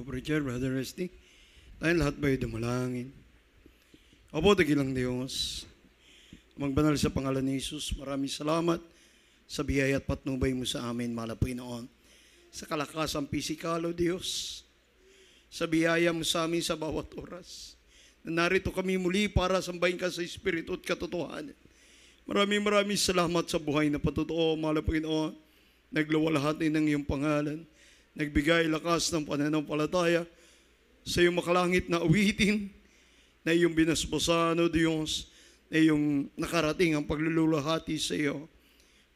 Preacher, Brother Resty, tayong lahat ba'y dumalangin? Opo, dakilang Diyos, magbanal sa pangalan ni Jesus, maraming salamat sa biyaya at patnubay mo sa amin, mahal na Panginoon. Sa kalakasang pisikal, O Diyos, sa biyaya mo sa amin sa bawat oras. Na narito kami muli para sambahin ka sa Espiritu at katotohanan. Maraming salamat sa buhay na patotoo, mahal na Panginoon. Nagluwalhati ng iyong pangalan. Nagbigay lakas ng pananampalataya sa iyong makalangit na awitin na iyong binasbasan, O Diyos, na iyong nakarating ang paglululahati sa iyo.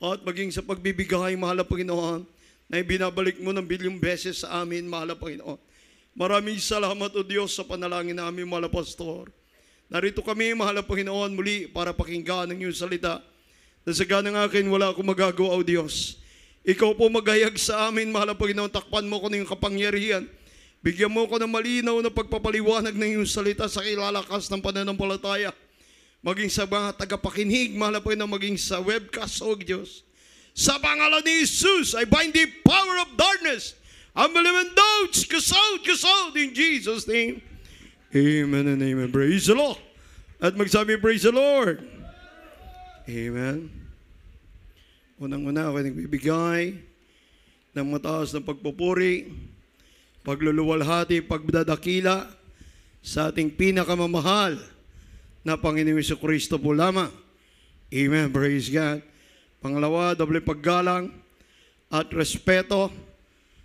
At maging sa pagbibigay, mahal na Panginoon, na ibinabalik mo ng bilyong beses sa amin, mahal na Panginoon. Maraming salamat, O Diyos, sa panalangin namin, mahal na Pastor. Narito kami, mahal na Panginoon, muli para pakinggan ang iyong salita. Na sa ganang akin, wala akong magagawa, O Diyos. Ikaw po maghayag sa amin, mahal na Panginoon, takpan mo ko ng iyong kapangyarihan. Bigyan mo ko ng malinaw na pagpapaliwanag ng iyong salita sa kilalakas ng pananampalataya. Maging sa mga tagapakinig, mahal na Panginoon, maging sa webcast, O Diyos. Sa pangalan ni Jesus, I bind the power of darkness. Unbelief and doubts, cast out in Jesus' name. Amen and amen. Praise the Lord. At magsabi, praise the Lord. Amen. Unang-una ako nagbibigay ng mataas na pagpupuri, pagluluwalhati, pagdadakila sa ating pinakamamahal na Panginoong Jesucristo po lamang. Amen. Praise God. Pangalawa, doble paggalang at respeto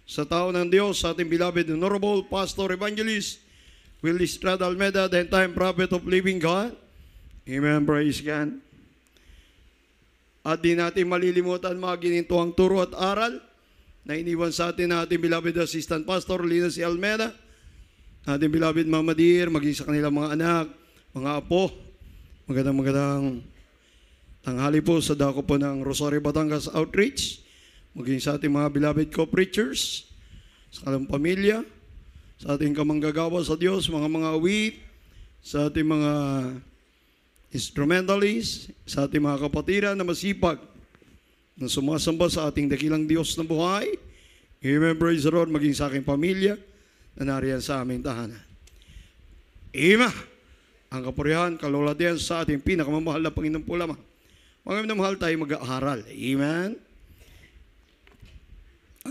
sa tao ng Diyos, sa ating beloved Honorable Pastor Evangelist Willie Estrada Almeda, the end-time prophet of living God. Amen. Praise God. At di natin malilimutan mga ginintuang turo at aral na iniwan sa atin na ating beloved Assistant Pastor Lina C. Almeda, ating beloved Mama Dear, maging sa kanilang mga anak, mga apo. Magandang tanghali po sa dako po ng Rosario Batangas Outreach, maging sa ating mga beloved co-preachers, sa kanilang pamilya, sa ating kamanggagawa sa Diyos, mga awit, sa ating mga instrumentalists, sa ating mga kapatiran na masipag na sumasamba sa ating dakilang Diyos na buhay. Amen, praise the Lord, maging sa aking pamilya na nariyan sa aming tahanan. Amen. Ang kapurihan, kalulatian sa ating pinakamamahal na Panginoon po lamang. Mga minamahal tayo mag-aaral. Amen.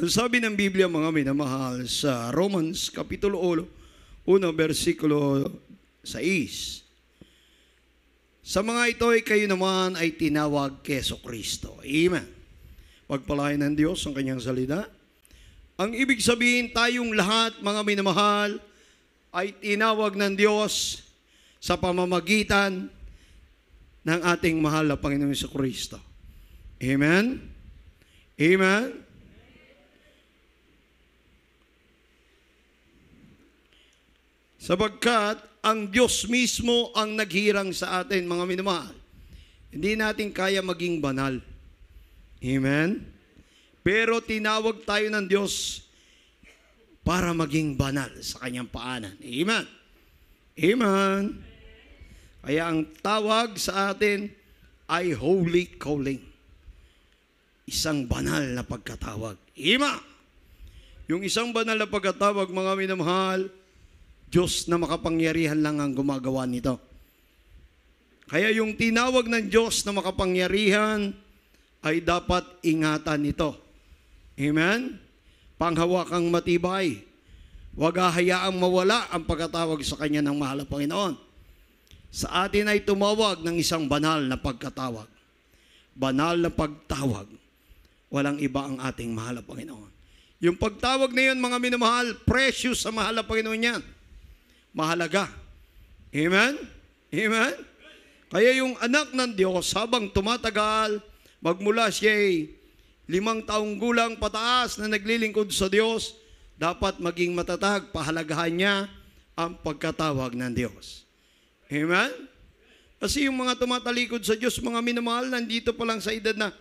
Ang sabi ng Biblia, mga minamahal, sa Romans Kapitulo 1, versikulo 6, sa mga ito ay kayo naman ay tinawag kay Jesucristo. Amen. Pagpalain ng Diyos ang kanyang salita. Ang ibig sabihin, tayong lahat, mga minamahal, ay tinawag ng Diyos sa pamamagitan ng ating mahal na Panginoong Jesucristo. Amen. Amen. Sapagkat ang Diyos mismo ang naghirang sa atin, mga minamahal. Hindi natin kaya maging banal. Amen? Pero tinawag tayo ng Diyos para maging banal sa kanyang paanan. Amen? Amen? Kaya ang tawag sa atin ay holy calling. Isang banal na pagkatawag. Amen? Yung isang banal na pagkatawag, mga minamahal, Diyos na makapangyarihan lang ang gumagawa nito. Kaya yung tinawag ng Diyos na makapangyarihan ay dapat ingatan nito. Amen? Panghawakang matibay. Huwag hahayaang mawala ang pagkatawag sa Kanya ng mahal na Panginoon. Sa atin ay tumawag ng isang banal na pagkatawag. Banal na pagtawag. Walang iba ang ating mahal na Panginoon. Yung pagtawag na yun, mga minamahal, precious sa mahal na Panginoon yan. Mahalaga. Amen? Amen? Kaya yung anak ng Diyos, habang tumatagal, magmula siya'y 5 taong gulang pataas na naglilingkod sa Diyos, dapat maging matatag, pahalagahan niya ang pagkatawag ng Diyos. Amen? Kasi yung mga tumatalikod sa Diyos, mga minamahal, nandito pa lang sa edad na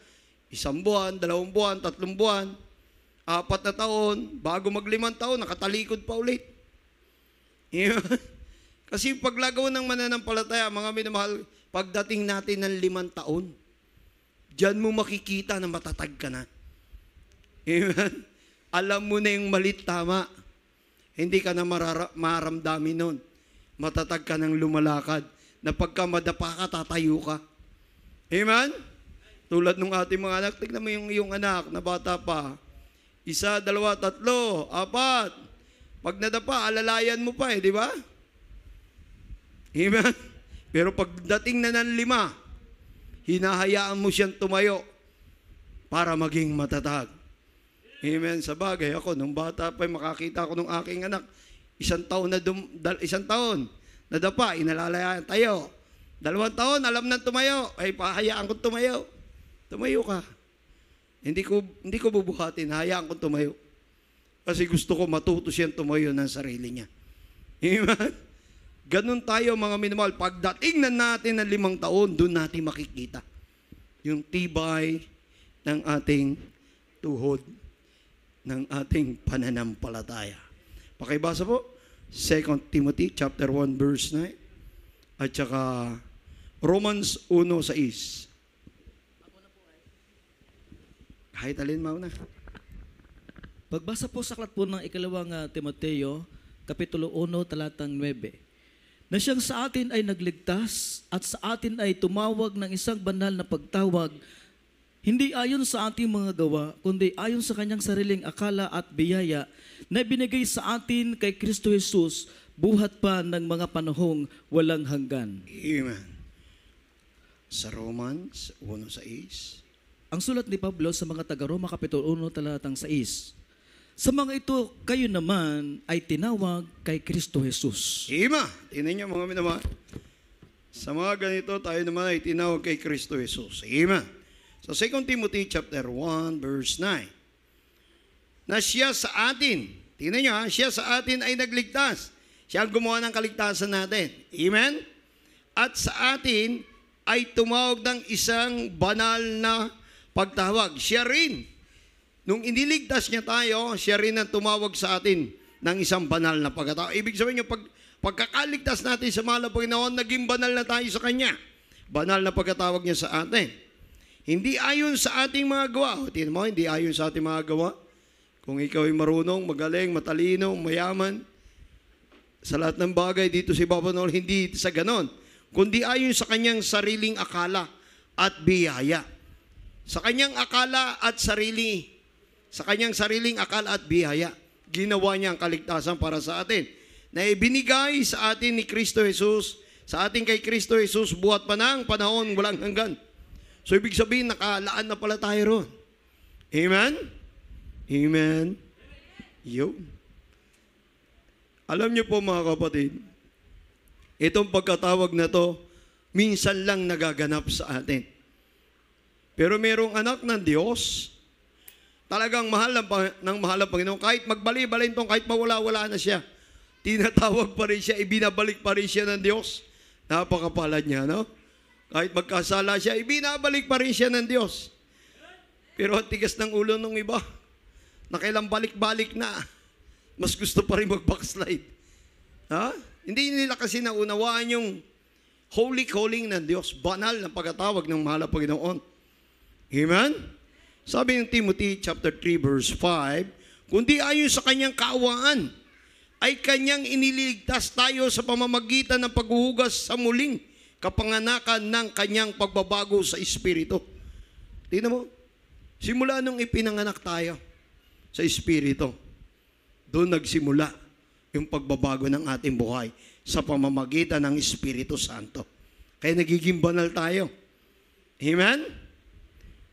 1 buwan, 2 buwan, 3 buwan, 4 na taon, bago mag 5 taon, nakatalikod pa ulit. Kasi paglagaw ng mananampalataya, mga minamahal, pagdating natin ng 5 taon, diyan mo makikita na matatag ka na. Amen? Alam mo na yung malit tama. hindi ka na maramdamin nun. Matatag ka ng lumalakad, na pagka madapa ka, tatayo ka. Amen? Tulad ng ating mga anak, tignan mo yung iyong anak na bata pa. 1, 2, 3, 4. Pag nadapa, alalayan mo pa di ba? Amen? Pero pagdating na ng 5, hinahayaan mo siyang tumayo para maging matatag. Amen. Sa bagay, ako, nung bata pa, makakita ko ng aking anak, 1 taon nadapa, inalalayan tayo. 2 taon, alam na tumayo, ay pahayaan ko tumayo. Tumayo ka. Hindi ko bubuhatin, hayaan ko tumayo. Kasi gusto ko matuto siyang tumayo ng sarili niya. Amen. Ganun tayo mga minamahal. Pagdating na natin ng 5 taon, doon natin makikita yung tibay ng ating tuhod, ng ating pananampalataya. Pakibasa po, 2 Timothy chapter 1 verse 9 at saka Romans 1:6. Kahit alin mauna. Pagbasa po sa aklat po ng ikalawang Timoteo, Kapitulo 1, talatang 9, na siyang sa atin ay nagligtas at sa atin ay tumawag ng isang banal na pagtawag, hindi ayon sa ating mga gawa, kundi ayon sa kanyang sariling akala at biyaya na binigay sa atin kay Kristo Jesus buhat pa ng mga panahong walang hanggan. Amen. Sa Romans 1:6. Ang sulat ni Pablo sa mga taga-Roma, Kapitulo 1, talatang 6. Sa mga ito, kayo naman ay tinawag kay Kristo Jesus. Ima, tinan niyo mga minamahal. Sa mga ganito, tayo naman ay tinawag kay Kristo Jesus. Ima. Sa 2 Timothy chapter 1, verse 9. Na siya sa atin, tingnan niyo siya sa atin ay nagligtas. Siya ang gumawa ng kaligtasan natin. Amen? At sa atin ay tumawag ng isang banal na pagtawag. Siya rin. Nung iniligtas niya tayo, siya rin ang tumawag sa atin ng isang banal na pagkatawag. Ibig sabihin niyo, pagkakaligtas natin sa mahal na Panginoon, naging banal na tayo sa Kanya. Banal na pagkatawag niya sa atin. Hindi ayon sa ating mga gawa. Tingnan mo, hindi ayon sa ating mga gawa. Kung ikaw ay marunong, magaling, matalino, mayaman, sa lahat ng bagay dito sa ibaba ng hindi sa ganon. Kundi ayon sa kanyang sariling akala at biyaya. Sa kanyang akala at sa kanyang sariling akala at biyaya, ginawa niya ang kaligtasan para sa atin. Na ibinigay sa atin ni Kristo Jesus, sa atin kay Kristo Jesus, buhat pa ng panahon walang hanggan. So, ibig sabihin, nakalaan na pala tayo ron. Amen? Amen? Yo. Alam niyo po mga kapatid, itong pagkatawag na to, minsan lang nagaganap sa atin. Pero merong anak ng Diyos, talagang mahal ng mahal ng Panginoon, kahit magbali-balin tong, kahit mawala-wala na siya, tinatawag pa rin siya, ibinabalik pa rin siya ng Diyos. Napakapalad niya, no? Kahit magkasala siya, ibinabalik pa rin siya ng Diyos. Pero ang tigas ng ulo ng iba, na kailang balik-balik na, mas gusto pa rin mag-backslide. Ha? Hindi nila kasi naunawaan yung holy calling ng Diyos, banal na pagkatawag ng mahal na Panginoon. Amen? Sabi ng Timothy chapter 3 verse 5, kundi ayon sa kanyang kaawaan, ay kanyang iniligtas tayo sa pamamagitan ng paghuhugas sa muling kapanganakan ng kanyang pagbabago sa Espiritu. Tingnan mo, simula nung ipinanganak tayo sa Espiritu, doon nagsimula yung pagbabago ng ating buhay sa pamamagitan ng Espiritu Santo. Kaya nagiging banal tayo. Amen?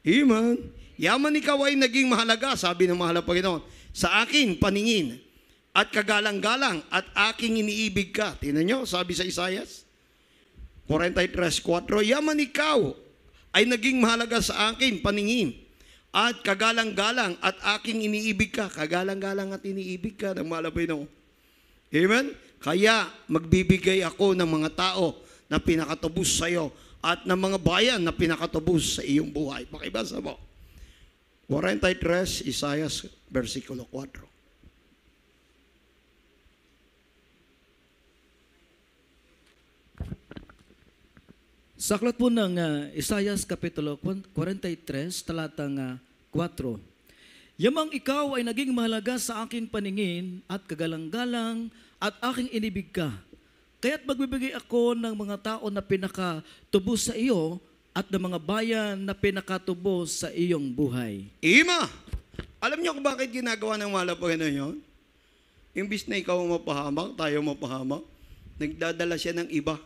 Amen. Yaman ikaw ay naging mahalaga, sabi ng mahal na Panginoon, sa akin paningin at kagalang-galang at aking iniibig ka. Tingnan nyo, sabi sa Isaias 43:4, yaman ikaw ay naging mahalaga sa akin paningin at kagalang-galang at aking iniibig ka. Kagalang-galang at iniibig ka ng mahal na Panginoon. Amen? Kaya magbibigay ako ng mga tao na pinakatubos sa iyo at ng mga bayan na pinakatubos sa iyong buhay. Pakibasa mo. 43, Isaias, versikulo 4. Sa aklat po ng Isaias Kapitulo 43, talatang 4. Yamang ikaw ay naging mahalaga sa aking paningin at kagalang-galang at aking inibig ka. Kaya't magbibigay ako ng mga tao na pinakatubos sa iyo at ng mga bayan na pinakatubos sa iyong buhay. Ima! Alam niyo kung bakit ginagawa ng mahal na Panginoon yun? Imbis na ikaw mapahamak, tayo mapahamak, nagdadala siya ng iba.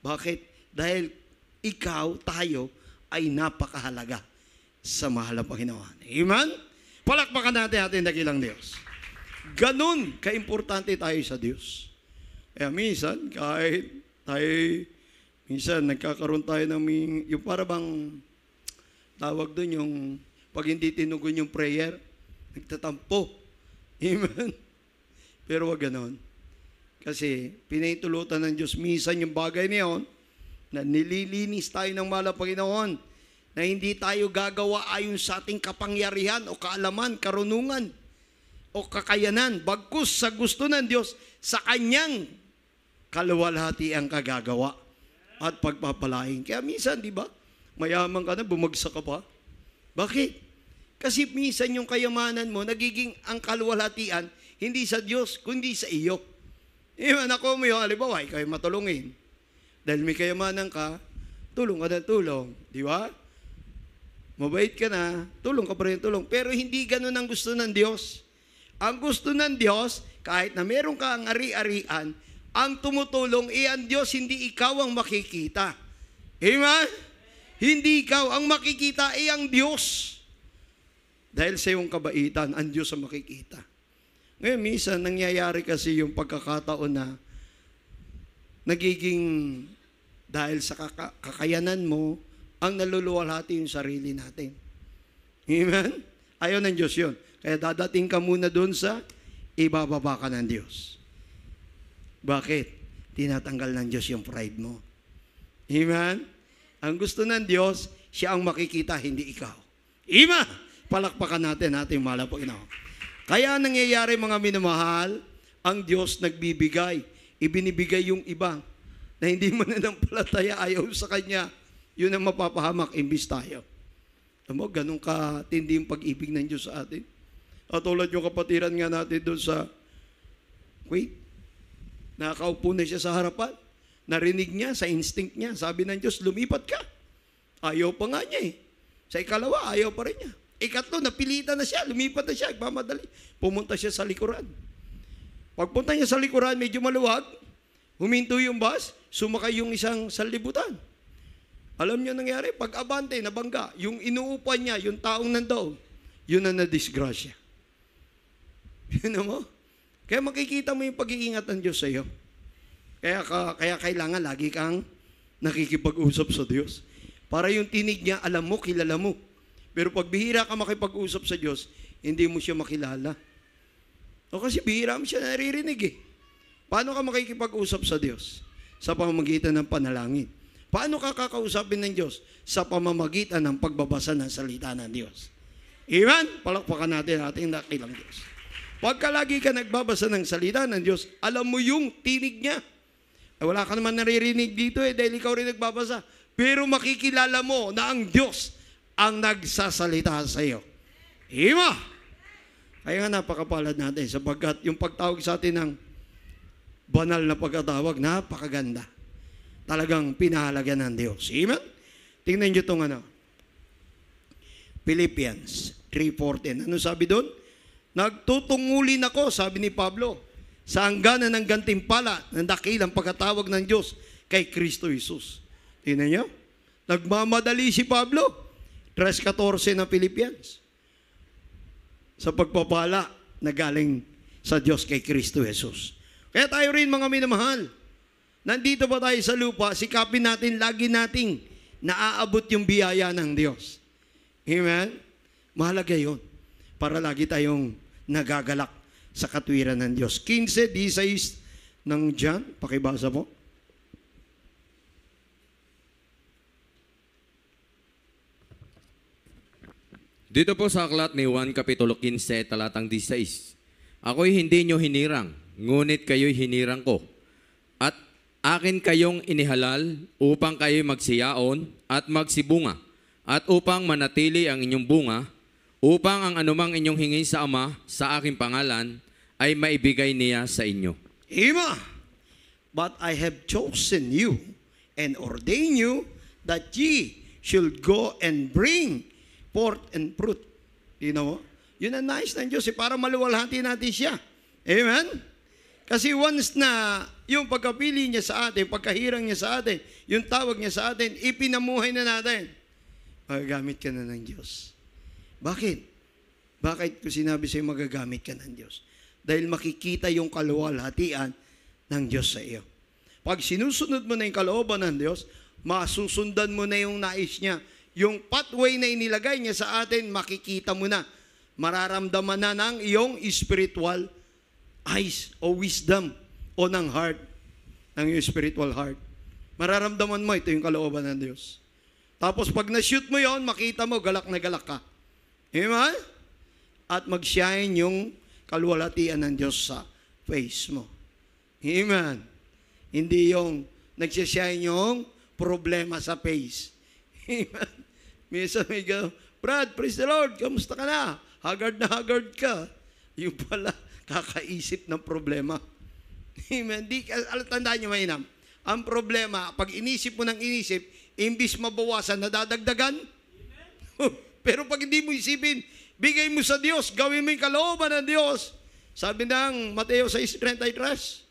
Bakit? Dahil ikaw, tayo, ay napakahalaga sa mahal na Panginoon. Amen? Palakpakan natin ating dakilang Diyos. Ganun kaimportante tayo sa Diyos. Kaya minsan, kahit tayo, minsan nagkakaroon tayo ng yung para bang tawag doon yung pag hindi tinugon yung prayer, nagtatampo. Amen? Pero wag ganon. Kasi pinahintulutan ng Diyos minsan yung bagay niyon na nililinis tayo ng mahal na Panginoon na hindi tayo gagawa ayon sa ating kapangyarihan o kaalaman, karunungan o kakayanan. Bagkus sa gusto ng Diyos, sa Kanyang kaluwalhati ang kagagawa at pagpapalain. Kaya minsan, di ba, mayaman ka na, bumagsak ka pa. Bakit? Kasi minsan yung kayamanan mo, nagiging ang kaluwalhatian, hindi sa Diyos, kundi sa iyo. Iman ako mo yung, halimbawa, ikaw ay matulungin. Dahil may kayamanan ka, tulong ka ng tulong. Di ba? Mabait ka na, tulong ka pa rin tulong. Pero hindi ganun ang gusto ng Diyos. Ang gusto ng Diyos, kahit na meron ka ang ari-arian, ang tumutulong, ang Diyos, hindi ikaw ang makikita. Amen? Hindi ikaw ang makikita, ang Diyos. Dahil sa iyong kabaitan, ang Diyos ang makikita. Ngayon, minsan, nangyayari kasi yung pagkakataon na nagiging dahil sa kakayanan mo, ang naluluwalhati yung sarili natin. Amen? Ayaw ng Diyos yun. Kaya dadating ka muna doon sa ibababa ka ng Diyos. Bakit? Tinatanggal ng Diyos yung pride mo. Amen? Ang gusto ng Diyos, siya ang makikita, hindi ikaw. Amen? Palakpakan natin ating mahal na Panginoon. Kaya nangyayari mga minamahal, ang Diyos nagbibigay. Ibinibigay yung iba na hindi mo nanampalataya, ayaw sa Kanya. Yun ang mapapahamak, imbis tayo. Alam mo, ganun katindi yung pag-ibig ng Diyos sa atin. At tulad yung kapatiran nga natin doon sa Kuwait, nakaupo na siya sa harapan. Narinig niya, sa instinct niya, sabi ng Diyos, lumipat ka. Ayaw pa nga niya eh. Sa ikalawa, ayaw pa rin niya. Ikatlo, napilitan na siya, lumipat na siya, nagmamadali. Pumunta siya sa likuran. Pagpunta niya sa likuran, medyo maluwag, huminto yung bus, sumakay yung isang sanlibutan. Alam niyo nangyari, pag abante, nabangga, yung inuupan niya, yung taong nandoon, yun na nadisgrasya. Yun mo? Kaya makikita mo yung pag-iingat ng Diyos sa iyo. Kaya kailangan lagi kang nakikipag-usap sa Diyos. Para yung tinig niya, alam mo, kilala mo. Pero pag bihira ka makipag-usap sa Diyos, hindi mo siya makilala. O kasi bihira mo siya naririnig eh. Paano ka makikipag-usap sa Diyos? Sa pamamagitan ng panalangin. Paano ka kakausapin ng Diyos? Sa pamamagitan ng pagbabasa ng salita ng Diyos. Amen? Palakpakan natin ating dakilang Diyos. Pagka lagi ka nagbabasa ng salita ng Diyos, alam mo yung tinig niya. Wala ka naman naririnig dito dahil ikaw rin nagbabasa. Pero makikilala mo na ang Diyos ang nagsasalita sa iyo. Amen? Kaya nga napakapalad natin sapagkat yung pagtawag sa atin ng banal na pagkatawag, napakaganda. Talagang pinahalaga ng Diyos. Amen? Tingnan nyo itong Philippians 3:14. Ano sabi doon? Nagtutungulin ako, sabi ni Pablo, sa hangganan ng gantimpala ng dakilang pagkatawag ng Diyos kay Kristo Jesus. Tingnan nyo? Nagmamadali si Pablo. 3:14 ng Philippians. Sa pagpapala na galing sa Diyos kay Kristo Jesus. Kaya tayo rin mga minamahal, nandito ba tayo sa lupa, sikapin natin, lagi nating naaabot yung biyaya ng Diyos. Amen? Mahalaga yun. Para lagi tayong nagagalak sa katwiran ng Diyos. 15:16 ng John, pakibasa po. Dito po sa aklat ni Juan Kapitulo 15, talatang 16. Ako'y hindi nyo hinirang, ngunit kayo'y hinirang ko. At akin kayong inihalal upang kayo'y magsiyaon at magsibunga. At upang manatili ang inyong bunga, upang ang anumang inyong hingin sa Ama sa aking pangalan ay maibigay niya sa inyo. Amen. But I have chosen you and ordained you that ye should go and bring forth and fruit. You know, yun ang nais ng Diyos, para maluwalhati natin siya. Amen? Kasi once na yung pagkapili niya sa atin, pagkahirang niya sa atin, yung tawag niya sa atin, ipinamuhay na natin, magagamit ka na ng Diyos. Bakit? Bakit ko sinabi sa'yo magagamit ka ng Diyos? Dahil makikita yung kaluwalhatian ng Diyos sa iyo. Pag sinusunod mo na yung kalooban ng Diyos, masusundan mo na yung nais niya. Yung pathway na inilagay niya sa atin, makikita mo na. Mararamdaman na ng iyong spiritual eyes o wisdom o ng heart, ng iyong spiritual heart. Mararamdaman mo, ito yung kalooban ng Diyos. Tapos pag na-shoot mo yon, makita mo, galak na galak ka. Amen? At mag-shine yung kaluwalhatian ng Diyos sa face mo. Amen? Hindi yung nagsishine yung problema sa face. Amen? Minsan may gano'n, Brad, praise the Lord, kamusta ka na? Haggard na haggard ka. Yung pala, kakaisip ng problema. Amen? Tandaan nyo, mainam. Ang problema, pag inisip mo ng inisip, imbis mabawasan, nadadagdagan. Pero pag hindi mo isipin, bigay mo sa Diyos, gawin mo yung kalooban ng Diyos. Sabi ng Mateo 6:33,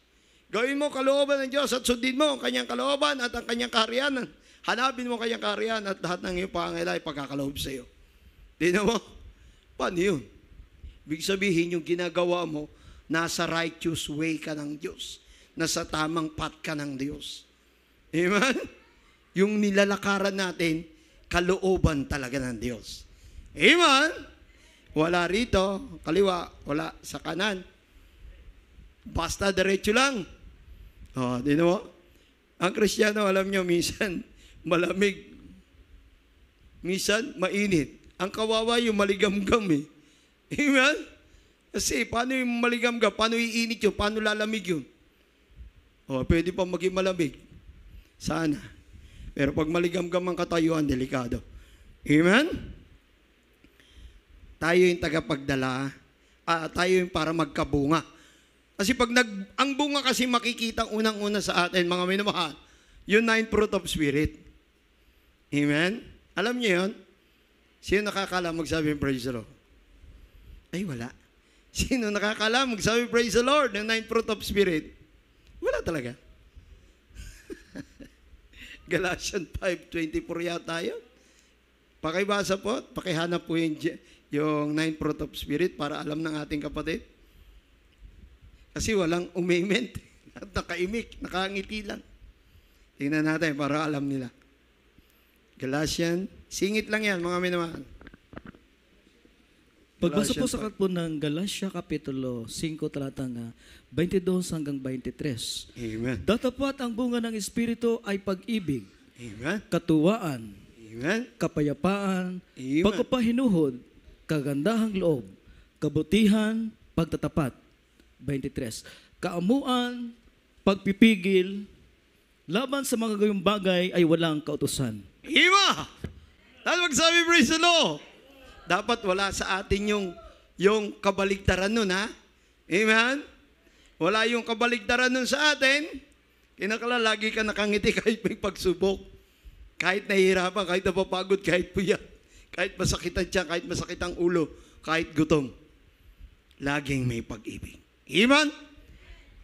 gawin mo kalooban ng Diyos at sundin mo ang kanyang kalooban at ang kanyang kaharian. Hanapin mo ang kanyang kaharian at lahat ng iyong pangangailangan ay pagkakaloob sa iyo. Tingnan mo, paano yun? Ibig sabihin, yung ginagawa mo, nasa righteous way ka ng Diyos. Nasa tamang path ka ng Diyos. Amen? Yung nilalakaran natin, kalooban talaga ng Diyos. Amen? Wala rito, kaliwa, wala sa kanan. Basta diretso lang. Oh, di mo? Ang Kristiyano, alam nyo, minsan malamig. Minsan mainit. Ang kawawa yung maligamgam eh. Amen? Kasi paano yung maligamgam? Paano iinit yun? Paano lalamig yun? Oh, pwede pa maging malamig. Sana. Pero pag maligamgam ang katayuan, delikado. Amen? Tayo yung tagapagdala. Tayo yung para magkabunga. Kasi pag ang bunga kasi makikita unang-una sa atin, mga minamahal, yung 9 fruit of Spirit. Amen? Alam niyo yun? Sino nakakala magsabi praise the Lord? Ay, wala. Sino nakakala magsabi praise the Lord ng 9 fruit of Spirit? Wala talaga. Galatians 5:24 yata yun. Pakibasa po, pakihanap po yung 9 fruit of Spirit para alam ng ating kapatid. Kasi walang umiment. At nakaimik, nakangiti lang. Tingnan natin para alam nila. Galatians, singit lang yan mga minamahal. Pagbasa po sa aklat po ng Galatia Kapitulo 5, talatang 22 hanggang 23. Amen. Datapat ang bunga ng Espiritu ay pag-ibig, Amen. katuwaan, Amen. kapayapaan, Amen. pagpapahinuhod, kagandahang loob, kabutihan, pagtatapat. 23. Kaamuan, pagpipigil, laban sa mga gayong bagay ay walang kautusan. Ima! Dahil magsabi, praise the Lord. Dapat wala sa atin yung kabaligtaran nun, ha? Amen? Wala yung kabaligtaran nun sa atin. Kinakala, lagi ka nakangiti kahit may pagsubok. Kahit nahihirapan, kahit napapagod, kahit puyat. Kahit masakit ang tiyan, kahit masakit ang ulo, kahit gutom. Laging may pag-ibig. Amen?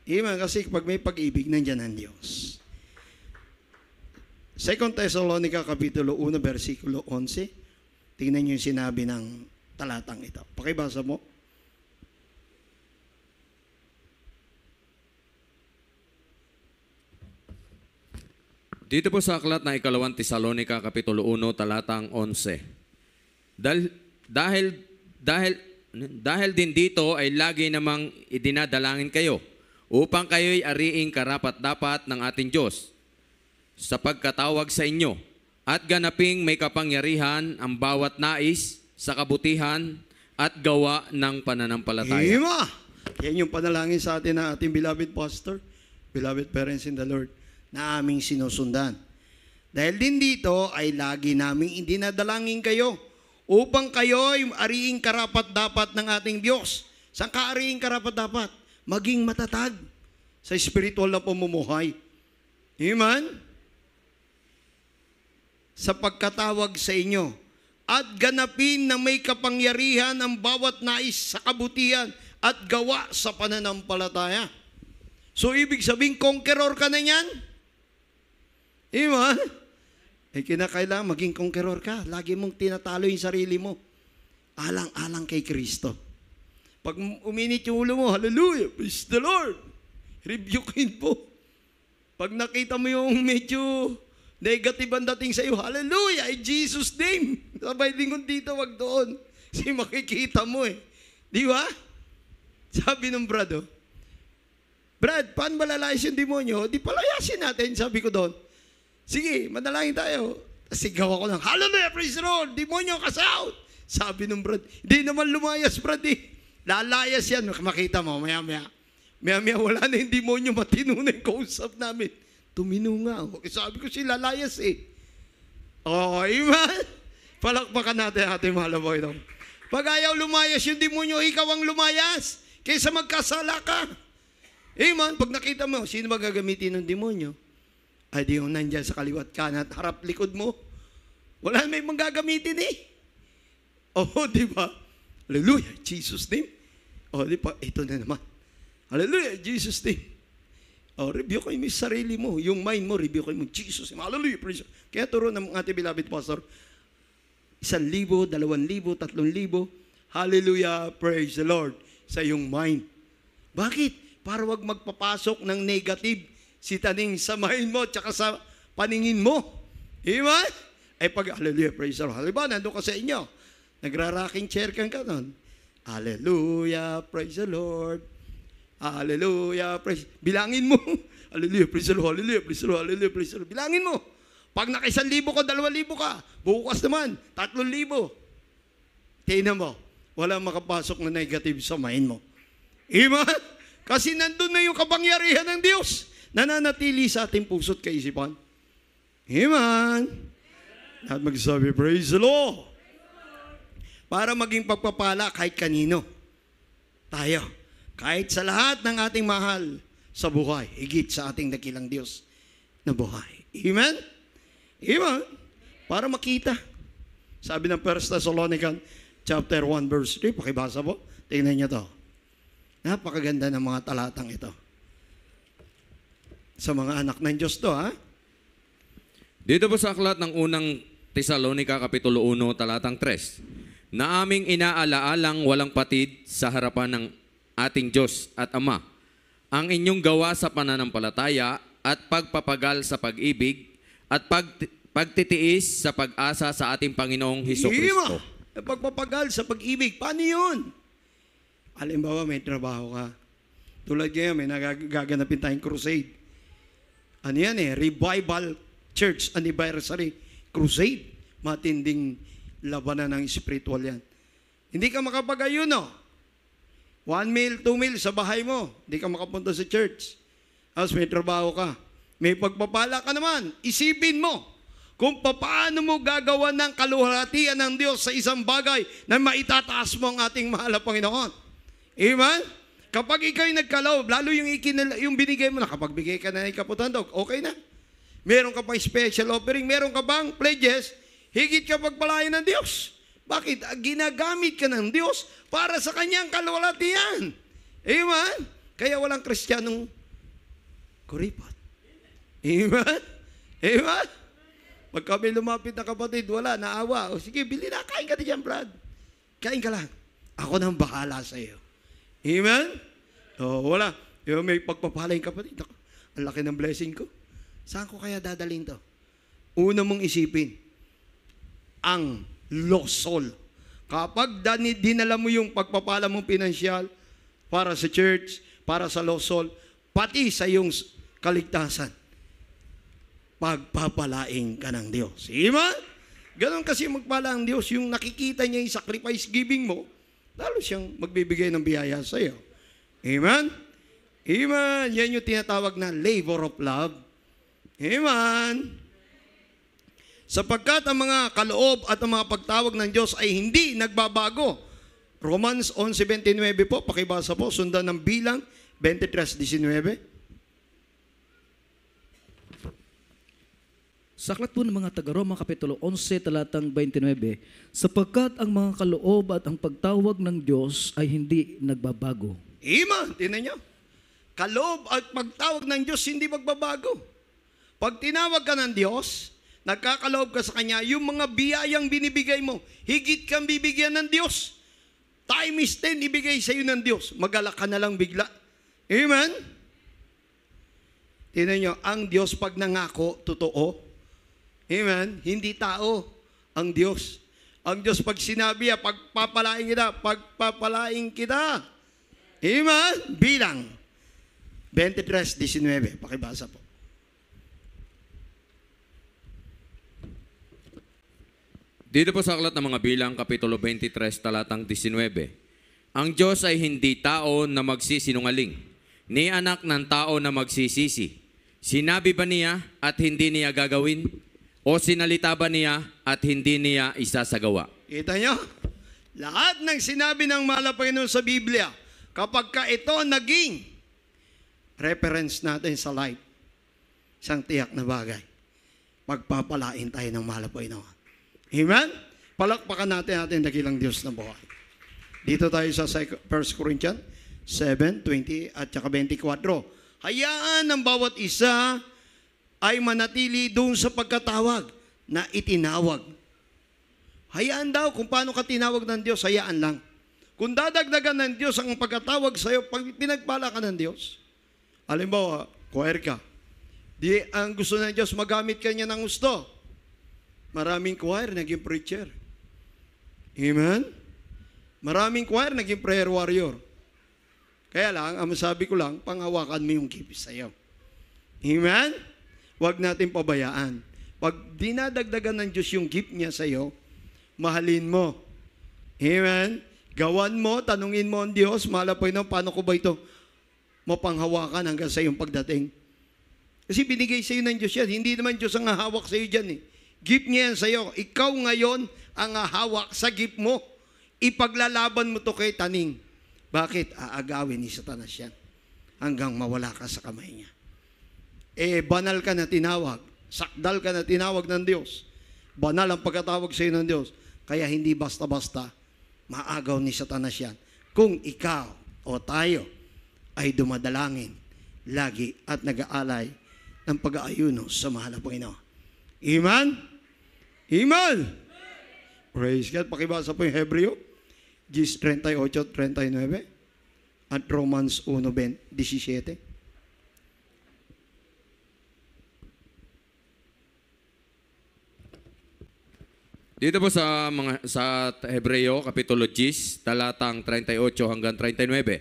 Amen, kasi pag may pag-ibig, nandiyan ang Diyos. 2 Thessalonica Kapitulo 1, versikulo 11. Tingnan niyo yung sinabi ng talatang ito. Pakibasa mo. Dito po sa aklat na ikalawang Tesalonica, Kapitulo 1, talatang 11. Dahil din dito ay lagi namang idinadalangin kayo upang kayo'y ariing karapat-dapat ng ating Diyos sa pagkatawag sa inyo at ganaping may kapangyarihan ang bawat nais sa kabutihan at gawa ng pananampalataya. Ima! Yan yung panalangin sa atin ng ating beloved pastor, beloved parents in the Lord, na aming sinusundan. Dahil din dito ay lagi naming idinadalangin kayo upang kayo'y ariing karapat-dapat ng ating Diyos. Saan ka ariing karapat-dapat? Maging matatag sa spiritual na pamumuhay. Amen? Sa pagkatawag sa inyo, at ganapin na may kapangyarihan ang bawat nais sa kabutihan at gawa sa pananampalataya. So, ibig sabihin, conqueror ka na yan? Amen? Kinakailangan maging conqueror ka. Lagi mong tinatalo yung sarili mo. Alang-alang kay Kristo. Pag uminit yung ulo mo, hallelujah, praise the Lord. Rebukein po. Pag nakita mo yung medyo negative ang dating sa iyo, hallelujah, in Jesus' name. Sabay lingon dito, wag doon. Kasi makikita mo Di ba? Sabi ng Brad, Brad, paano malalayas yung demonyo? Di palayasin natin, sabi ko doon. Sige, manalangin tayo. Sigaw ako ng, hallelujah, praise the Lord, demonyo kas out. Sabi ng Brad, hindi naman lumayas, Brad Lalayas yan, makita mo, maya-maya. Maya-maya, wala na yung demonyo, matino na yung kausap namin. Tumino nga. Sabi ko sila, layas amen? Palakpakan natin ating mahal na Panginoon. Pag ayaw lumayas yung demonyo, ikaw ang lumayas. Kaysa magkasala ka. Amen? Pag nakita mo, sino magagamitin ng demonyo? Ay, di yung nandyan sa kaliwat kanan at harap likod mo. Wala may magagamitin di ba? Hallelujah, Jesus name. Di ba? Ito na naman. Hallelujah, Jesus name. Review kayo mo yung sarili mo. Yung mind mo, review kayo mo. Jesus name. Hallelujah, praise. Kaya turo ng ating beloved pastor, 1,000, 2,000, 3,000. Hallelujah, praise the Lord. Sa iyong mind. Bakit? Para wag magpapasok ng negative si taning sa mind mo tsaka sa paningin mo. Amen? Ay pag, hallelujah, praise the Lord. Halimbawa, nandun ka sa inyo. Nagra-rocking chair kang ka nun. Hallelujah, praise the Lord. Hallelujah, praise. Bilangin mo. Hallelujah, praise the Lord. Hallelujah, praise the Lord. Hallelujah, praise the Lord. Bilangin mo. Pag naka 1,000 ka, 2,000 ka. Bukas naman, 3,000. Tingnan mo. Walang makapasok na negative sa mind mo. Amen? Kasi nandun na yung kapangyarihan ng Diyos. Nananatili sa ating puso't kaisipan. Amen? At magsabi, praise the Lord. Para maging pagpapala kahit kanino. Tayo. Kahit sa lahat ng ating mahal sa buhay, higit sa ating dakilang Diyos na buhay. Amen? Amen? Para makita. Sabi ng 1 Thessalonians chapter 1 verse 3, pakibasa po. Tingnan niyo to. Napakaganda ng mga talatang ito. Sa mga anak ng Diyos to, Dito po sa aklat ng unang Tesalonica, Kapitulo 1, talatang 3, na aming inaalaalang walang patid sa harapan ng ating Diyos at Ama, ang inyong gawa sa pananampalataya at pagpapagal sa pag-ibig at pagtitiis sa pag-asa sa ating Panginoong Hesukristo. Pagpapagal sa pag-ibig. Paano yun? Halimbawa, may trabaho ka. Tulad ngayon, may nagaganapin tayong crusade. Ano yan Revival Church Anniversary Crusade. Matinding labanan ng spiritual yan. Hindi ka makapag-ayuno. 1 meal, 2 meal sa bahay mo. Hindi ka makapunta sa church. Tapos may trabaho ka. May pagpapala ka naman. Isipin mo kung paano mo gagawa ng kaluwalhatian ng Diyos sa isang bagay na maitataas mo ang ating mahal na Panginoon. Amen? Kapag ikaw'y nagkaloob, lalo yung binigay mo na, kapag bigay ka na ng kaputandog, okay na. Meron ka pang special offering, meron ka bang pledges, higit ka pagpalain ng Diyos. Bakit? Ginagamit ka ng Diyos para sa kanyang kaluwalhatian. Amen? Kaya walang Kristiyanong kuripot. Amen? Amen? Pag kami lumapit na kapatid, wala, naawa. O sige, bili na, kain ka na dyan, Brad. Kain ka lang. Ako nang bahala sa iyo. Amen? O, wala. May pagpapala yung kapatid. Ang laki ng blessing ko. Saan ko kaya dadalhin to? Una mong isipin, ang losol. Kapag dinala mo yung pagpapala mong pinansyal para sa church, para sa losol, pati sa iyong kaligtasan, pagpapalaing ka ng Diyos. Amen? Ganon kasi magpala ang Diyos, yung nakikita niya yung sacrifice giving mo, lalo siyang magbibigay ng biyaya sa iyo. Amen? Amen. Yan yung tinatawag na labor of love. Amen. Sapagkat ang mga kaloob at ang mga pagtawag ng Diyos ay hindi nagbabago. Romans 11:29 po, pakibasa po, sundan ng Bilang 23:19. Sa aklat po ng mga taga-Roma, Kapitulo 11, talatang 29, sapagkat ang mga kaloob at ang pagtawag ng Diyos ay hindi nagbabago. Amen. Tingnan nyo. Kaloob at pagtawag ng Diyos hindi magbabago. Pag tinawag ka ng Diyos, nagkakaloob ka sa Kanya, yung mga biyayang binibigay mo, higit kang bibigyan ng Diyos. Times 10 ibigay sa iyo ng Diyos. Magalak ka na lang bigla. Amen? Tingnan nyo, ang Diyos pag nangako, totoo. Amen? Hindi tao ang Diyos. Ang Diyos pag sinabi, pagpapalain kita, pagpapalain kita. Amen? Bilang 23:19. Pakibasa po. Dito po sa aklat ng mga Bilang, Kapitulo 23, talatang 19. Ang Diyos ay hindi tao na magsisinungaling, ni anak ng tao na magsisisi. Sinabi ba niya at hindi niya gagawin? O sinalita ba niya at hindi niya isasagawa? Kita nyo? Lahat ng sinabi ng mahal na Panginoon sa Biblia, kapag ka ito naging reference natin sa life, isang tiyak na bagay, pagpapalain tayo ng mahal na Panginoon. Amen? Palakpakan natin ating dakilang Diyos na buhay. Dito tayo sa 1 Corinthians 7:20 at saka 24. Hayaan ng bawat isa ay manatili doon sa pagkatawag na itinawag. Hayaan daw kung paano ka tinawag ng Diyos, hayaan lang. Kung dadagdagan ng Diyos ang pagkatawag sa iyo, pag pinagpala ka ng Diyos, halimbawa, choir ka, di ang gusto ng Diyos, magamit ka niya ng gusto. Maraming choir, naging preacher. Amen? Maraming choir, naging prayer warrior. Kaya lang, ang masabi ko lang, panghawakan mo yung gift sa iyo. Amen? Huwag natin pabayaan. Pag dinadagdagan ng Diyos yung gift niya sa iyo, mahalin mo. Amen? Gawan mo, tanungin mo ang Diyos, mahal po yun, paano ko ba ito mapanghawakan hanggang sa iyong pagdating? Kasi binigay sa iyo ng Diyos yan. Hindi naman Diyos ang hahawak sa iyo dyan eh. Gift niya yan sa iyo. Ikaw ngayon ang hahawak sa gift mo. Ipaglalaban mo to kay taning. Bakit? Aagawin ni Satanas yan hanggang mawala ka sa kamay niya. Banal ka na tinawag. Sakdal ka na tinawag ng Diyos. Banal ang pagkatawag sa iyo ng Diyos. Kaya hindi basta-basta maagaw ni Satanas yan. Kung ikaw o tayo ay dumadalangin lagi at nag-aalay ng pag-aayuno sa mahal na Panginoon. Amen? Amen! Praise God. Pakibasa po yung Hebreo 10:38-39 at Romans 1:17. Dito po sa Hebreo, Kapitulo 10, talatang 38 hanggang 39.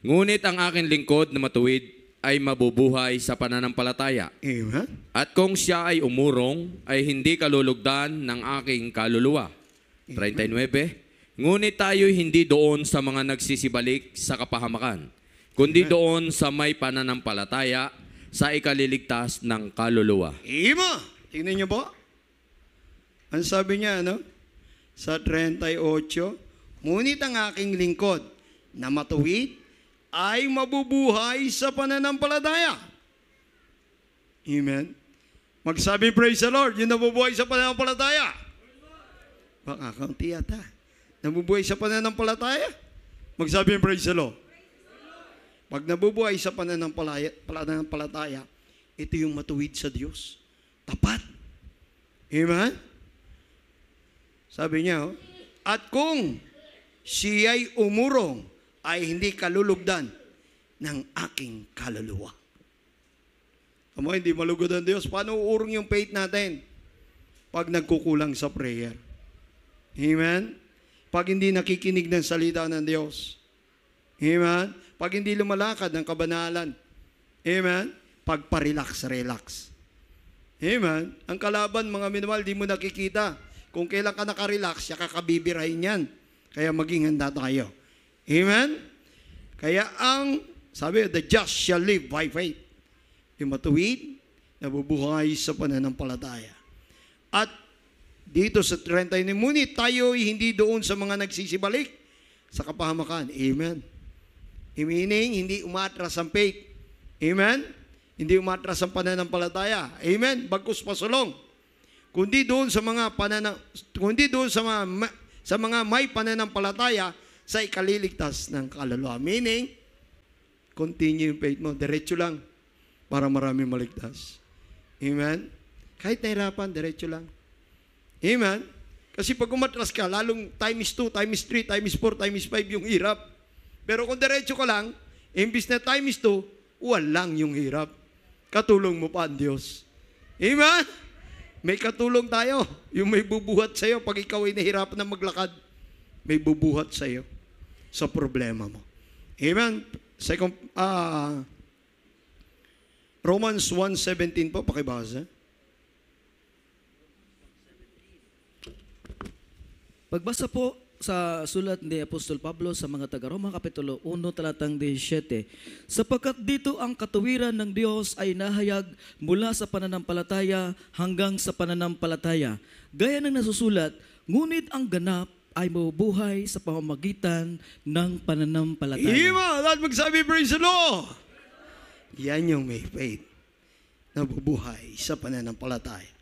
Ngunit ang aking lingkod na matuwid ay mabubuhay sa pananampalataya. Amen? At kung siya ay umurong, ay hindi kalulugdan ng aking kaluluwa. 39. Ngunit tayo'y hindi doon sa mga nagsisibalik sa kapahamakan, kundi doon sa may pananampalataya sa ikaliligtas ng kaluluwa. Amen! Tingnan niyo po. Ang sabi niya, sa 38, ngunit ang aking lingkod na matuwid ay mabubuhay sa pananampalataya. Amen? Magsabi, praise the Lord, yung nabubuhay sa pananampalataya. Baka kaunti yata. Nabubuhay sa pananampalataya? Magsabi, praise the Lord. Pag nabubuhay sa pananampalataya, ito yung matuwid sa Diyos. Tapat. Amen? Sabi niya, at kung siya'y umurong, ay hindi kalulugdan ng aking kaluluwa. Amo, hindi malugod ang Diyos. Paano uurong yung faith natin? Pag nagkukulang sa prayer. Amen? Pag hindi nakikinig ng salita ng Diyos. Amen? Pag hindi lumalakad ng kabanalan. Amen? Pag pa-relax. Amen? Ang kalaban, mga minamahal, di mo nakikita. Kung kailan ka nakarelax, siya kakabibirahin yan. Kaya maging handa tayo. Amen? Kaya sabi, the just shall live by faith. Yung matuwid, nabubuhay sa pananampalataya. At dito sa 39, ngunit tayo hindi doon sa mga nagsisibalik sa kapahamakan. Amen. Meaning, hindi umatras ang faith. Amen? Hindi umatras ang pananampalataya. Amen? Bagkus pasulong. Kundi doon sa mga sa mga may pananampalataya sa ikaliligtas ng kaluluwa. Meaning, continue yung faith mo. Diretso lang para marami maligtas. Amen? Kahit nahirapan, diretso lang. Amen? Kasi pag umatras ka, lalong times 2, times 3, times 4, times 5 yung hirap. Pero kung diretso ka lang, imbis na times 2, walang yung hirap. Katulong mo pa ang Diyos. Amen? May katulong tayo. Yung may bubuhat sa'yo pag ikaw ay nahirapan na maglakad. May bubuhat sa'yo sa problema mo. Amen? Romans 1:17 po, pakibasa. Pagbasa po sa sulat ni Apostol Pablo sa mga taga-Roma, Kapitulo 1, talatang 17, sapagkat dito ang katuwiran ng Diyos ay nahayag mula sa pananampalataya hanggang sa pananampalataya. Gaya ng nasusulat, ngunit ang ganap ay mabubuhay sa pamamagitan ng pananampalataya. Ima, lahat magsabi, praise the Lord. Yan yung may faith na bubuhay sa pananampalataya.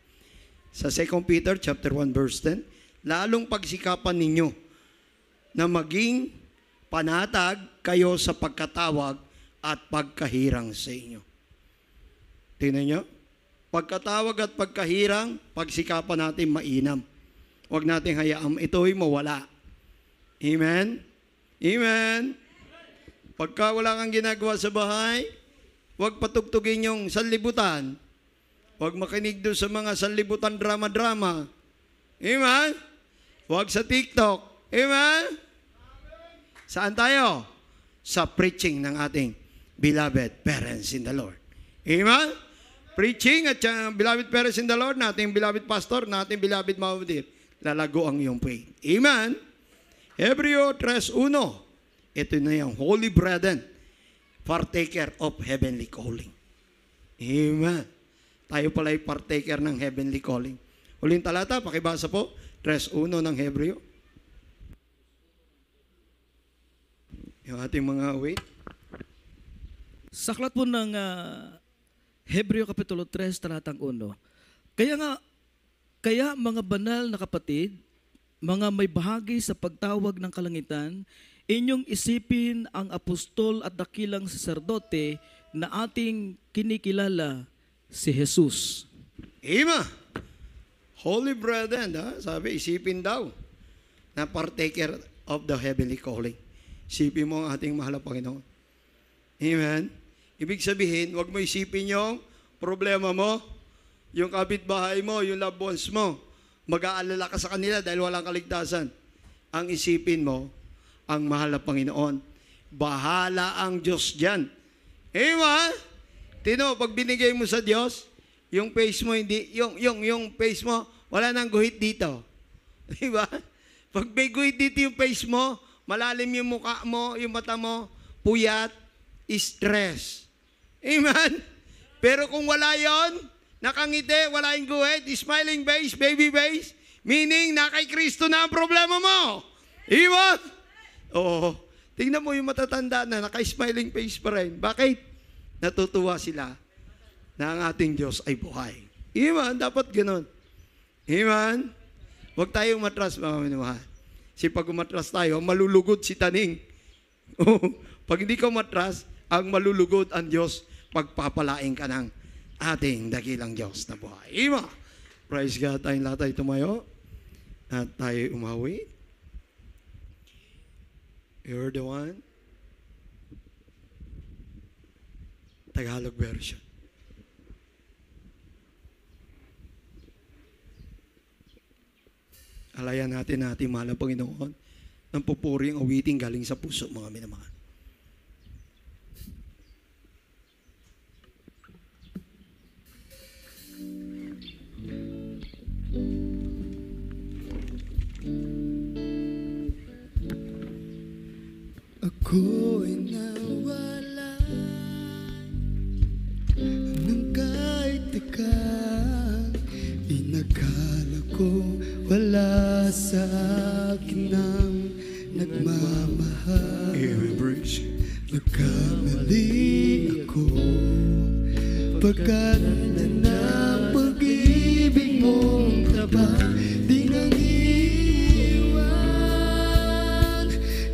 Sa 2 Peter chapter 1 verse 10, lalong pagsikapan ninyo na maging panatag kayo sa pagkatawag at pagkahirang sa inyo. Tingnan nyo, pagkatawag at pagkahirang, pagsikapan natin mainam. Huwag natin hayaan ito'y mawala. Amen? Amen? Pagka wala kang ginagawa sa bahay, huwag patugtugin yung sanlibutan. Huwag makinig doon sa mga sanlibutan drama-drama. Amen? Huwag sa TikTok. Amen? Saan tayo? Sa preaching ng ating beloved parents in the Lord. Amen? Preaching at beloved parents in the Lord, nating beloved pastor, nating beloved maudir. Lalago ang iyong faith. Amen? Hebreo 3:1. Ito na yung holy brethren, partaker of heavenly calling. Amen. Tayo pala ay partaker ng heavenly calling. Huling talata, pakibasa po, 3:1 ng Hebreo. Yung ating mga wait. Sa aklat po ng Hebreo Kapitulo 3, talatang 1. Kaya mga banal na kapatid, mga may bahagi sa pagtawag ng kalangitan, inyong isipin ang apostol at dakilang saserdote na ating kinikilala, si Jesus. Ima, holy brethren, sabi, isipin daw na partaker of the heavenly calling. Isipin mo ang ating mahal na Panginoon. Amen? Ibig sabihin, huwag mo isipin yung problema mo, yung kapitbahay mo, yung loved ones mo. Mag-aalala ka sa kanila dahil walang kaligtasan. Ang isipin mo, ang mahal na Panginoon. Bahala ang Diyos dyan. Amen? Tino, pag binigay mo sa Diyos, yung face mo hindi, yung face mo, wala nang guhit dito. Diba? Pag may guhit dito yung face mo, malalim yung mukha mo, yung mata mo, puyat, stress. Amen? Pero kung wala yon, nakangiti, wala yung guhit, smiling face, baby face, meaning na kay Kristo na ang problema mo. Amen? Oo. Tingnan mo yung matatanda na naka-smiling face pa rin. Bakit? Natutuwa sila na ang ating Diyos ay buhay. Amen? Dapat ganun. Amen? Huwag tayong matras, mga minamahal. Kasi pag umatras tayo, malulugod si taning. Pag hindi ka umatras, ang malulugod ang Diyos, pagpapalaing ka ng ating dakilang Diyos na buhay. Amen? Praise God, tayong lahat ay tumayo at tayo umawi. You're the one. Tagalog version. Alayan natin mahal na Panginoon ng pupuring awiting galing sa puso, mga minamahal. Ako'y nawala ng kahit ikang inakala. ako, wala sa akin ang nagmamahal. Amen. Praise you. Nagkamali ako, pagkat ng pag-ibig mong tapat, di nang iwan.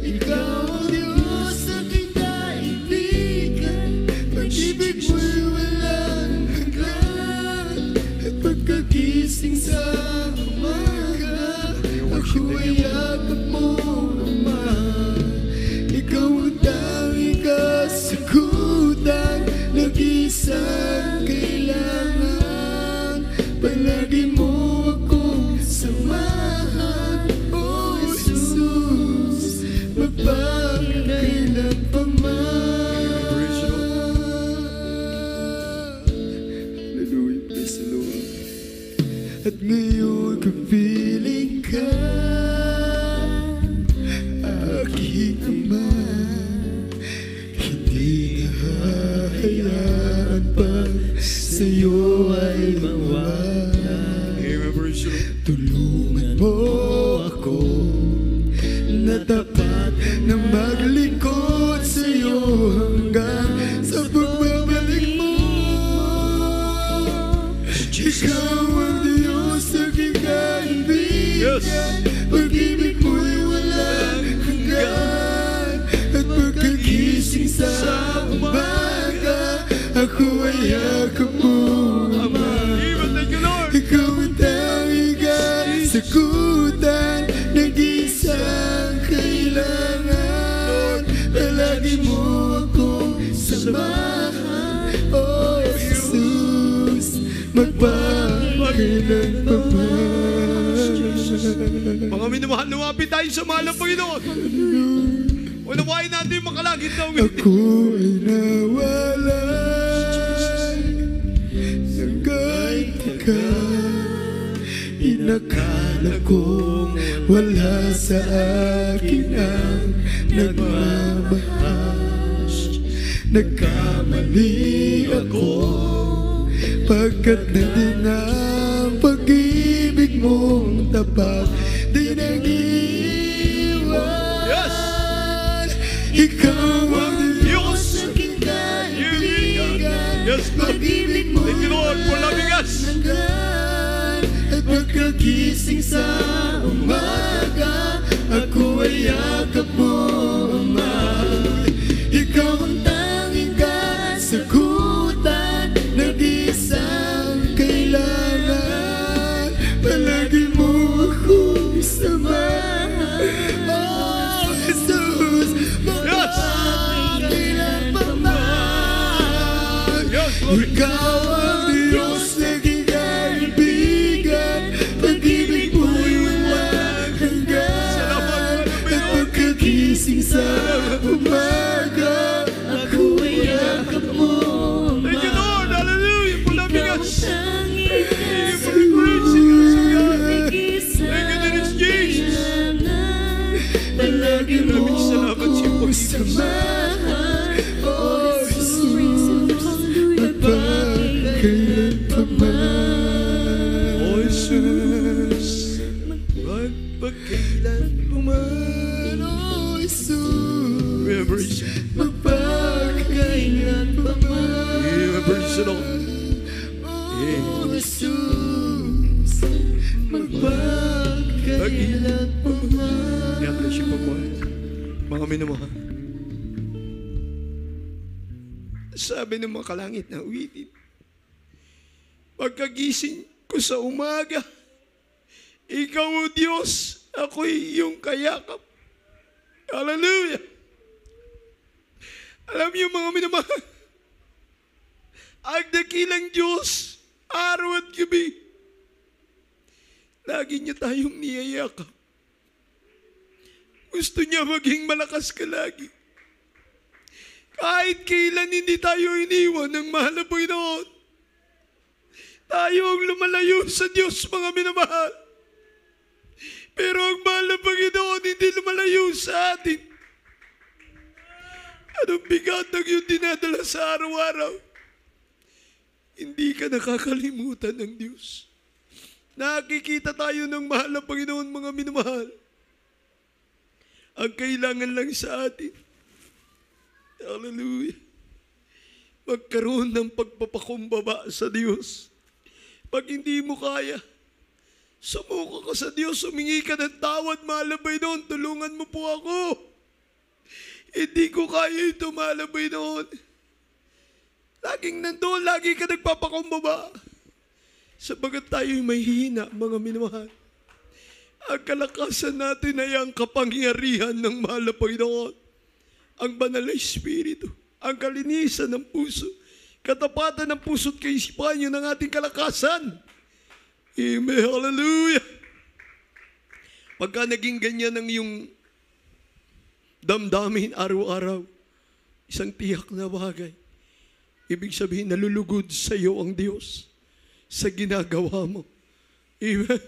Ikaw ang Diyos, aking kaibigan, pag-ibig mo'y walang hanggan. At pagkagising sa umaga, ako ay yakap mo, Ama. Ikaw ang tanging kasagutan, nag-isang kailangan. Palagi mo akong samahan, O Jesus, magpakailan pa man. Hallelujah, praise the Lord. At ngayon kapiling ka, aking Ama. Hindi nahahayaan pa sa'yo ay mawala. Amen. Praise you. Tulungan mo ako na tapat na maglingkod sa'yo hanggang sa pagbabalik mo. Ikaw ang Diyos, aking kaibigan. Yes. Pag-ibig mo'y walang hanggan. At pagkagising sa umaga, ako ay yakap mo, Ama. Amen. Thank you, Lord. Ikaw ang tanging kasagutan, nag-isang kailangan. Palagi mo akong samahan, O Jesus, magpakailan pa man. Mga minamahal, lumapit tayo sa mahal ng Panginoon. Unawain natin yung makalagit na umitin. Ako ay nawalay ng kahit ka. Inakala kong wala sa akin ang nagmamahal. Nagkamali ako, pagkat na din ang pag-ibig mong tapat, di nang iwan. Yes. Ikaw ang Diyos, aking kaibigan. Yes, Lord. Pag-ibig mo Thank you, Lord, for loving us. hanggan. At pagkagising sa umaga, ako ay yakap mo, Ama. Ikaw ang tanging kasagutan, nag-isang kailangan. Palagi mo akong samahan, O Jesus, magpakailan pa man. Yes, Lord. Ikaw ang Diyos, naging kaibigan. Pag-ibig mo'y walang hanggan. At pagkagising sa umaga, ako ay yakap mo, Thank you, Ama. Lord. Hallelujah, for loving Ikaw ang us. tanging Thank you for encouraging us, O God. nag-isang Thank you, dear Jesus. kailangan. Palagi mo Maraming salamat sa iyong akong pag-ibig. samahan, O Jesus, magpakailan pa man. O Jesus, magpagkailan man, O Jesus, Remember you. magpakailan pa man. Remember you, Lord. O Jesus, magpakailan pa man. God bless you, Papa. Mga minamahal. Sabi ng mga kalangit na uwitin, pagkagising ko sa umaga, ikaw o Diyos, ako'y iyong kayakap. Hallelujah! Alam niyo mga minamahal, ang dakilang Diyos, araw at gabi, lagi niya tayong niyayakap. Gusto niya maging malakas ka lagi. Kahit kailan hindi tayo iniwan ng mahal na Panginoon. Tayo ang lumalayo sa Diyos, mga minamahal. Pero ang mahal na Panginoon hindi lumalayo sa atin. Anong bigat ang iyong dinadala sa araw-araw? Hindi ka nakakalimutan ng Diyos. Nakikita tayo ng mahal na Panginoon, mga minamahal. Ang kailangan lang sa atin, hallelujah, magkaroon ng pagpapakumbaba sa Diyos. Pag hindi mo kaya, sumuko ka sa Diyos, humingi ka ng tawad, mahal na Panginoon, tulungan mo po ako. Hindi ko kaya ito, mahal na Panginoon. Laging nandun, lagi ka nagpapakumbaba. Sabagat tayo'y may hina, mga minamahal. Ang kalakasan natin ay ang kapangyarihan ng mahal na Panginoon. Ang banal na Espiritu, ang kalinisan ng puso, katapatan ng puso't kaisipan, yun ang ating kalakasan. Amen, hallelujah. Pagka naging ganyan ang iyong damdamin araw-araw, isang tiyak na bagay, ibig sabihin nalulugod sa iyo ang Diyos sa ginagawa mo. Amen.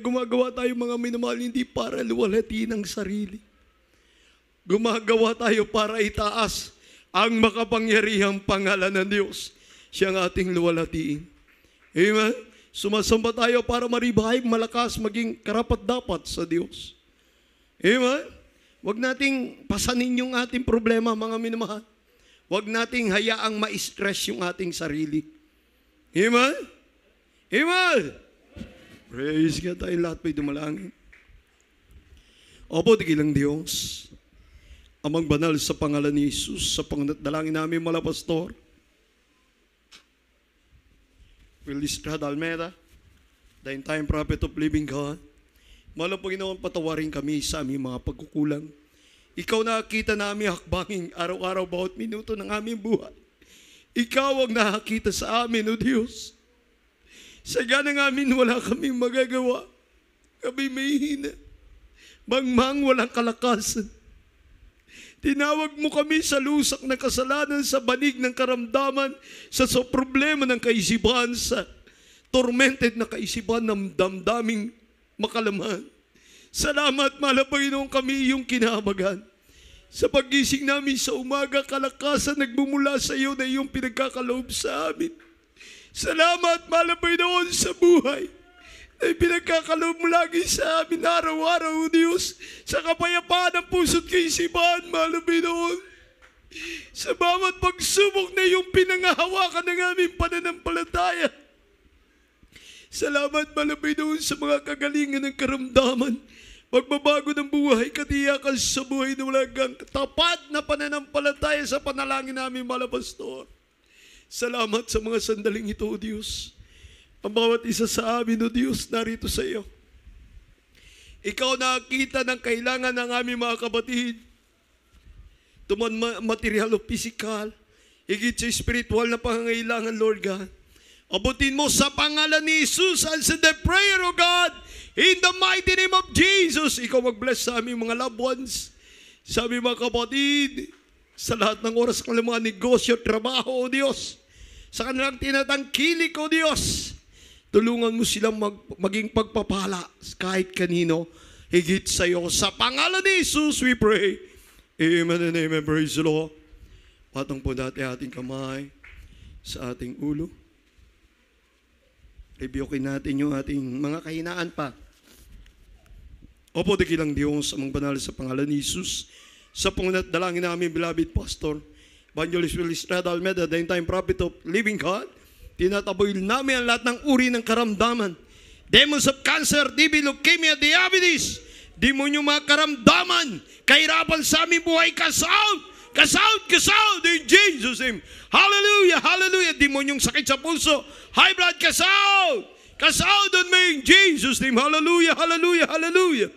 Gumagawa tayo, mga minamahal, hindi para luwalhatiin ang sarili. Gumagawa tayo para itaas ang makapangyarihang pangalan ng Diyos. Siya ang ating luwalhatiin. Amen. Sumasamba tayo para ma-revive, malakas, maging karapat-dapat sa Diyos. Amen. Huwag nating pasanin yung ating problema, mga minamahal. Huwag nating hayaang ma-stress yung ating sarili. Amen? Amen! Praise God, tayo lahat pa'y dumalangin. Opo, dikilang Diyos, Amang banal sa pangalan ni Jesus, sa panganatdalangin namin mga pastor, Willistrad Almeida, the entire prophet of living God, mahal Panginoon, patawarin kami sa aming mga pagkukulang. Ikaw nakakita namin hakbangin araw-araw bawat minuto ng aming buhay. Ikaw ang nakakita sa amin, O Diyos. Sa ganang amin, wala kaming magagawa. Kami may hina. Mangmang walang kalakasan. Tinawag mo kami sa lusak ng kasalanan, sa banig ng karamdaman, sa problema ng kaisipan, sa tormented na kaisipan ng damdaming makalaman. Salamat, mahal na Panginoon, kami iyong kinahabagan. Sa paggising namin sa umaga, kalakasan nagmumula sa iyo na iyong pinagkakaloob sa amin. Salamat, mahal na Panginoon, sa buhay na pinagkakaloob mo lagi sa amin araw-araw, O Diyos, sa kapayapaan ng puso't kaisipan, mahal na Panginoon. Sa bawat pagsubok na iyong pinangahawakan ng aming pananampalataya. Salamat, mahal na Panginoon, sa mga kagalingan ng karamdaman, pagbabago ng buhay, katiyakan sa buhay na walang tapat na pananampalataya sa panalangin namin, mahal na Pastor. Salamat sa mga sandaling ito, O Diyos. Ang bawat isa sa amin, O Diyos, narito sa iyo. Ikaw nakakita ng kailangan ng aming mga kapatid. Tuman material o physical, higit sa spiritual na pangangailangan, Lord God. Abutin mo sa pangalan ni Jesus, answer the prayer, O God, in the mighty name of Jesus. Ikaw mag-bless sa aming mga loved ones, sa aming mga kapatid, sa lahat ng oras ng mga negosyo, trabaho, O Diyos, sa kanilang tinatangkilik, O Diyos. Tulungan mo silang maging pagpapala kahit kanino, higit sa iyo. Sa pangalan ni Jesus, we pray. Amen and amen. Praise the Lord. Patong po natin ating kamay sa ating ulo. Rebukin natin yung ating mga kahinaan pa. Opo, dikilang Diyos, amang banal sa pangalan ni Jesus, sa pangunat-dalangin namin, beloved Pastor, Evangelist Willistrad Almeida, the time prophet of living God, tinataboy namin ang lahat ng uri ng karamdaman. Demons of cancer, TB, leukemia, diabetes, demonyong mga karamdaman, kahirapan sa aming buhay, kasout, kasout, kasout, in Jesus' name. Hallelujah, hallelujah. Demonyong sakit sa pulso, high blood, kasout, kasout on me in Jesus' name. Hallelujah, hallelujah, hallelujah.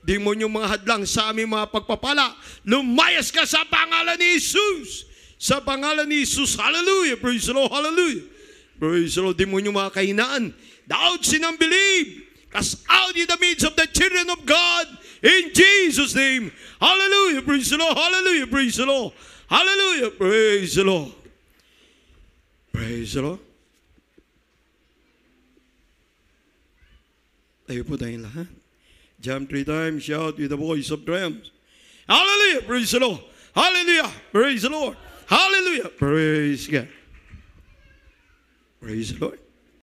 Demonyong mga hadlang sa aming mga pagpapala, lumayas ka sa pangalan ni Jesus. Sa pangalan ni Jesus, hallelujah, praise the Lord, hallelujah. Praise the Lord. Demonyong mga kahinaan, doubt, sin, unbelief, cast out in the midst of the children of God, in Jesus' name. Hallelujah, praise the Lord, hallelujah, praise the Lord, hallelujah, praise the Lord. Praise the Lord. Tayo po tayong lahat. Jump 3 times, shout with the voice of triumph. Hallelujah, praise the Lord. Hallelujah, praise the Lord. Hallelujah, praise God. Praise the Lord.